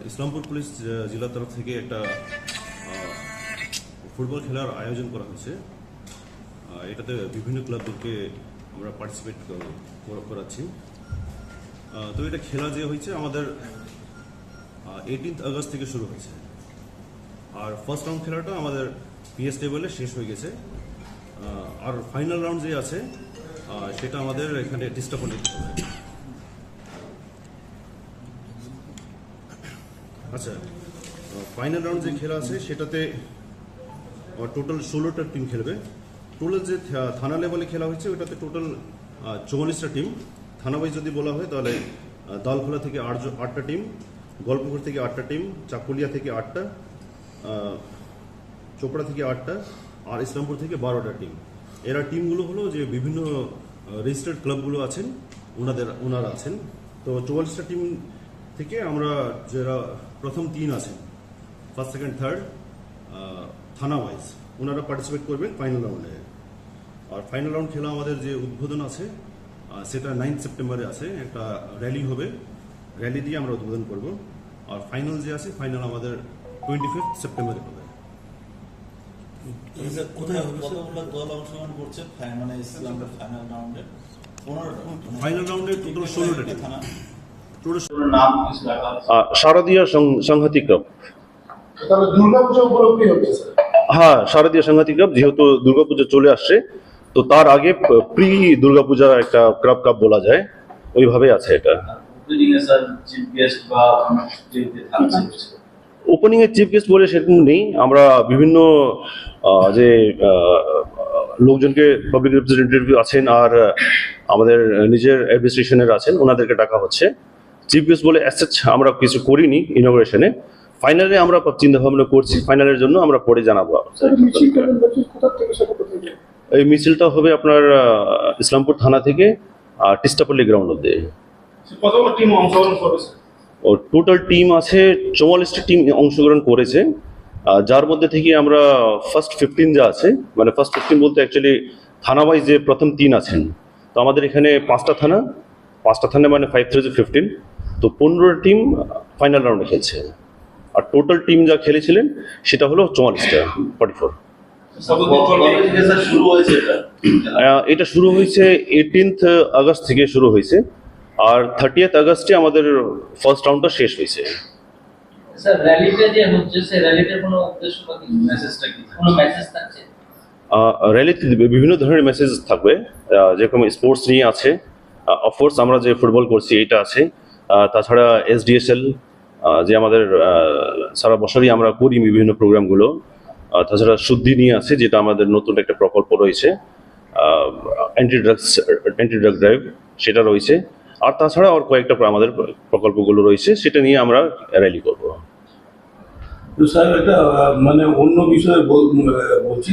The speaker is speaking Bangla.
ইসলামপুর পুলিশ জেলার তরফ থেকে একটা ফুটবল খেলার আয়োজন করা হয়েছে। এটাতে বিভিন্ন ক্লাবদেরকে আমরা পার্টিসিপেট করাচ্ছি। তো এটা খেলা যে হয়েছে আমাদের 18 আগস্ট থেকে শুরু হয়েছে, আর ফার্স্ট রাউন্ড খেলাটা আমাদের পিএস লেভেলে শেষ হয়ে গেছে। আর ফাইনাল রাউন্ড যে আছে সেটা আমাদের এখানে টিস্টা পল্লীতে হবে। আচ্ছা, ফাইনাল রাউন্ড যে খেলা আছে সেটাতে টোটাল 16টা টিম খেলবে। টোটাল যে থানা লেভেলে খেলা হয়েছে ওইটাতে টোটাল 44টা টিম। থানা ওয়াইজ যদি বলা হয় তাহলে দালখোলা থেকে 8টা টিম, গল্পপুর থেকে 8টা টিম, চাকুলিয়া থেকে 8টা, চোপড়া থেকে 8টা, আর ইসলামপুর থেকে 12টা টিম। এরা টিমগুলো হলো যে বিভিন্ন রেজিস্টার্ড ক্লাবগুলো আছেন, ওনারা আছেন। তো 44টা টিম থেকে আমরা যারা প্রথম 3 আছেন, ফার্স্ট সেকেন্ড থার্ড থানা ওয়াইজ, ওনারা পার্টিসিপেট করবেন ফাইনাল রাউন্ডে। আর ফাইনাল রাউন্ড খেলা আমাদের যে উদ্বোধন আছে সেটা 9 সেপ্টেম্বরে আছে, একটা র্যালি হবে, র্যালি দিয়ে আমরা উদ্বোধন করব। আর ফাইনাল যে আছে ফাইনাল আমাদের 25 সেপ্টেম্বরে হবে। ফাইনাল রাউন্ডে টোটাল 16টা টিম। শারদীয় সংহতি ক্লাব। দুর্গাপূজা উপলক্ষে হচ্ছে স্যার। হ্যাঁ, শারদীয় সংহতি ক্লাব, যেহেতু দুর্গাপূজা চলে আসছে তো তার আগে প্রি দুর্গাপূজা একটা ক্লাব কাপ বলা যায়, ওইভাবে আছে এটা। ওপেনিং এর চিফ গেস্ট বলে সেরকম নেই, আমরা বিভিন্ন যে লোকজনকে, পাবলিক রিপ্রেজেন্টেটিভ আছেন আর আমাদের নিজের অ্যাডমিনিস্ট্রেশনের আছেন, ওনাদেরকে ডাকা হচ্ছে। চিফ গেস্ট বলে অ্যাসেচ আমরা কিছু করিনি ইনগ্রেশনে। ফাইনালে আমরা চিন্তা ভাবনা করছি, ফাইনালের জন্য আমরা পরে জানাবো। এই মিছিলটা হবে আপনার ইসলামপুর থানা থেকে টিস্টাপল্লী গ্রাউন্ড অব্দি। কতগুলো টিম অংশগ্রহণ করেছে? ও টোটাল টিম আছে 44টা টিম অংশগ্রহণ করেছে, যার মধ্যে থেকে আমরা ফার্স্ট 15 যা আছে, মানে ফার্স্ট 15 বলতে অ্যাকচুয়ালি থানা ওয়াইজ যে প্রথম 3 আছেন, তো আমাদের এখানে 5টা থানা মানে 5 3 15, তো 15 টিম ফাইনাল রাউন্ডে খেলছে। আর টোটাল টিম যা খেলেছিলেন সেটা হলো 44টা, 44। এটা শুরু হয়েছে 18 আগস্ট থেকে শুরু হয়েছে, আর 30 আগস্টে আমাদের ফার্স্ট রাউন্ডটা শেষ হয়েছে। স্যার, র্যালিটা যে হচ্ছে সেই র্যালিটার কোনো উদ্দেশ্য বা কিছু মেসেজটা কি, কোনো মেসেজ থাকছে? র্যালিতে বিভিন্ন ধরনের মেসেজ থাকবে, যেরকম স্পোর্টস নিয়ে আছে, অফকোর্স আমরা যে ফুটবল করছি এটা আছে, তাছাড়া SDSL যে আমাদের সারা বছরই আমরা করি বিভিন্ন প্রোগ্রামগুলো, তাছাড়া শুদ্ধি নিয়ে আছে, যেটা আমাদের নতুন একটা প্রকল্প রয়েছে, অ্যান্টি ড্রাগ ড্রাইভ সেটা রয়েছে, আর তাছাড়া আর কয়েকটা আমাদের প্রকল্পগুলো রয়েছে, সেটা নিয়ে আমরা র্যালি করবো। স্যার, এটা মানে অন্য বিষয়ে বলছি।